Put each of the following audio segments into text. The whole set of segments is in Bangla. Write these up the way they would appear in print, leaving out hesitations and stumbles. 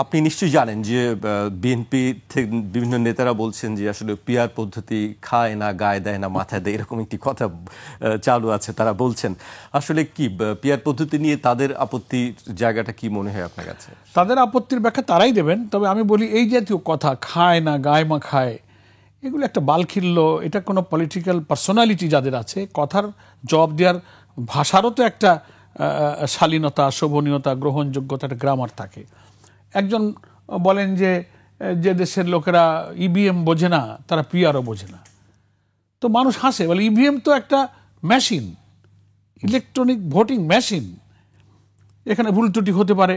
আপনি নিশ্চয়ই জানেন যে বিএনপি থেকে বিভিন্ন নেতারা বলছেন যে আসলে পিআর পদ্ধতি খায় না, গায়ে দেয় না, মাথায় দেয়, এরকম একটি কথা চালু আছে। তারা বলছেন আসলে কি পিআর পদ্ধতি নিয়ে তাদের আপত্তির জায়গাটা কি মনে হয় আপনার কাছে? তাদের আপত্তির ব্যাখ্যা তারাই দেবেন। তবে আমি বলি এই জাতীয় কথা, খায় না, গায়ে মা খায়, এগুলো একটা বালখিল্য। এটা কোনো পলিটিক্যাল পার্সোনালিটি যাদের আছে, কথার জবাব দেওয়ার ভাষারও তো একটা শালীনতা, শোভনীয়তা, গ্রহণযোগ্যতা, একটা গ্রামার থাকে। একজন বলেন যে যে দেশের লোকেরা ইভিএম বোঝে না তারা পিআরও বোঝে না। তো মানুষ হাসে, বলে ইভিএম তো একটা মেশিন, ইলেকট্রনিক ভোটিং মেশিন। এখানে ভুল ত্রুটি হতে পারে,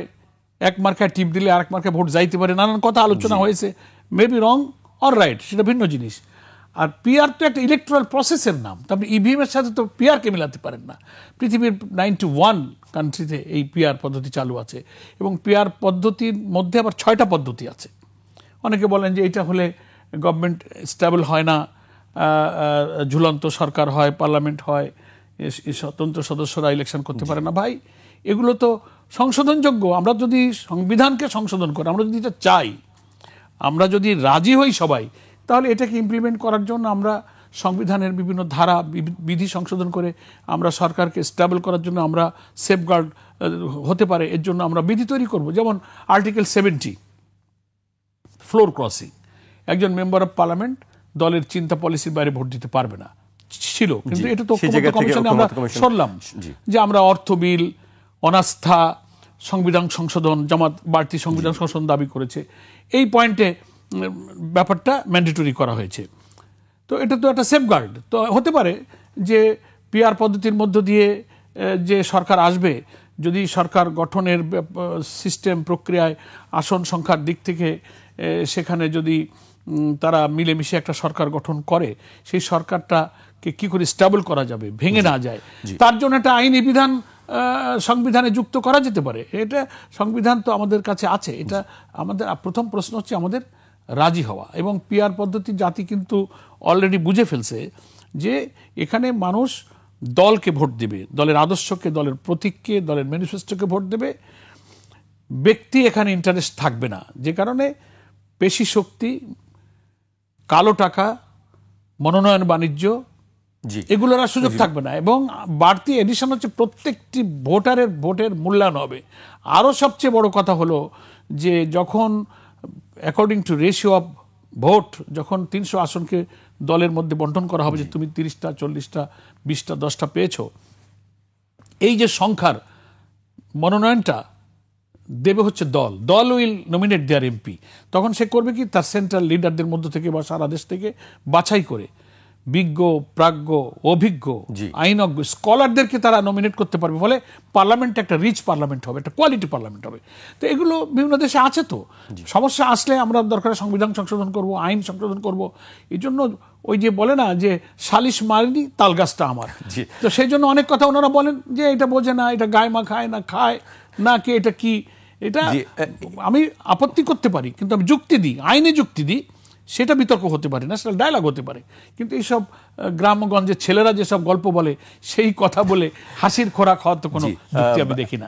এক মার্কায় টিপ দিলে আরেক মার্কায় ভোট যাইতে পারে, নানান কথা আলোচনা হয়েছে। মেবি রং অর রাইট, সেটা ভিন্ন জিনিস। আর পিআর তো একটা ইলেকট্রাল প্রসেসের নাম। তারপরে ইভিএম এর সাথে তো পিআরকে মিলাতে পারেন না। পৃথিবীর 91 কান্ট্রিতে এই পিআর পদ্ধতি চালু আছে, এবং পিআর পদ্ধতির মধ্যে আবার 6টা পদ্ধতি আছে। অনেকে বলেন যে এটা হলে গভর্নমেন্ট স্টেবল হয় না, ঝুলন্ত সরকার হয়, পার্লামেন্ট হয়, স্বতন্ত্র সদস্যরা ইলেকশন করতে পারে না। ভাই, এগুলো তো সংশোধনযোগ্য। আমরা যদি সংবিধানকে সংশোধন করি, আমরা যদি এটা চাই, আমরা যদি রাজি হই সবাই, তাহলে এটাকে ইমপ্লিমেন্ট করার জন্য আমরা সংবিধানের বিভিন্ন ধারা বিধি সংশোধন করে আমরা সরকারকে স্টেবল করার জন্য আমরা সেফগার্ড হতে পারে, এর জন্য আমরা বিধি তৈরি করব। যেমন আর্টিকেল 70, ফ্লোর ক্রসিং। একজন মেম্বার অফ পার্লামেন্ট দলের চিন্তা পলিসির বাইরে ভোট দিতে পারবে না ছিল, কিন্তু এটা তো কমিশনে আমরা শুনলাম যে আমরা অর্থ বিল, অনাস্থা, সংবিধান সংশোধন, জামাত বাড়তি সংবিধান সংশোধন দাবি করেছে। এই পয়েন্টে ব্যাপারটা ম্যান্ডেটরি করা হয়েছে। তো এটা তো একটা সেফগার্ড। তো হতে পারে যে পিআর পদ্ধতির মধ্য দিয়ে যে সরকার আসবে, যদি সরকার গঠনের সিস্টেম প্রক্রিয়ায় আসন সংখ্যার দিক থেকে সেখানে যদি তারা মিলেমিশে একটা সরকার গঠন করে, সেই সরকারটাকে কি করে স্টেবল করা যাবে, ভেঙে না যায়, তার জন্য একটা আইনি বিধান সংবিধানে যুক্ত করা যেতে পারে। এটা সংবিধান তো আমাদের কাছে আছে। এটা আমাদের প্রথম প্রশ্ন হচ্ছে আমাদের রাজি হওয়া। এবং পিআর পদ্ধতি জাতি কিন্তু অলরেডি বুঝে ফেলছে যে এখানে মানুষ দলকে ভোট দেবে, দলের আদর্শকে, দলের প্রতীককে, দলের ম্যানিফেস্টোকে ভোট দেবে। ব্যক্তি এখানে ইন্টারেস্ট থাকবে না, যে কারণে পেশি শক্তি, কালো টাকা, মনোনয়ন বাণিজ্য, এগুলোর আর সুযোগ থাকবে না। এবং বাড়তি এডিশন হচ্ছে প্রত্যেকটি ভোটারের ভোটের মূল্যায়ন হবে। আরও সবচেয়ে বড় কথা হলো যে যখন according to ratio of vote, যখন 300 আসনকে দলের মধ্যে বন্টন করা হবে, যে তুমি 30টা, 40টা, 20টা, 10টা পেয়েছো, এই যে সংখ্যার মনোনয়নটা দেবে হচ্ছে দল উইল নমিনেট দেয়ার এমপি। তখন সে করবে কি, তার সেন্ট্রাল লিডারদের মধ্য থেকে বা সারা দেশ থেকে বাছাই করে বিজ্ঞ, প্রাজ্ঞ, অভিজ্ঞ, আইনজ্ঞ, স্কলারদেরকে তারা নমিনেট করতে পারবে। ফলে পার্লামেন্ট একটা রিচ পার্লামেন্ট হবে, একটা কোয়ালিটি পার্লামেন্ট হবে। তো এগুলো বিভিন্ন দেশে আছে। তো সমস্যা আসলে আমরা দরকার সংবিধান সংশোধন করব, আইন সংশোধন করব। এই জন্য ওই যে বলে না যে সালিশ মারিনি তাল গাছটা আমার, তো সেই জন্য অনেক কথা ওনারা বলেন যে এটা বোঝে না, এটা গায়ে মা খায় না, খায় না কে, এটা কি, এটা আমি আপত্তি করতে পারি, কিন্তু আমি যুক্তি দিই, আইনে যুক্তি দিই। সেটা বিতর্ক হতে পারে, ন্যাশনাল ডায়ালগ হতে পারে। কিন্তু এইসব গ্রামগঞ্জের ছেলেরা যেসব গল্প বলে, সেই কথা বলে হাসির খোরাক হওয়ার তো কোনো যুক্তি আমি দেখি না।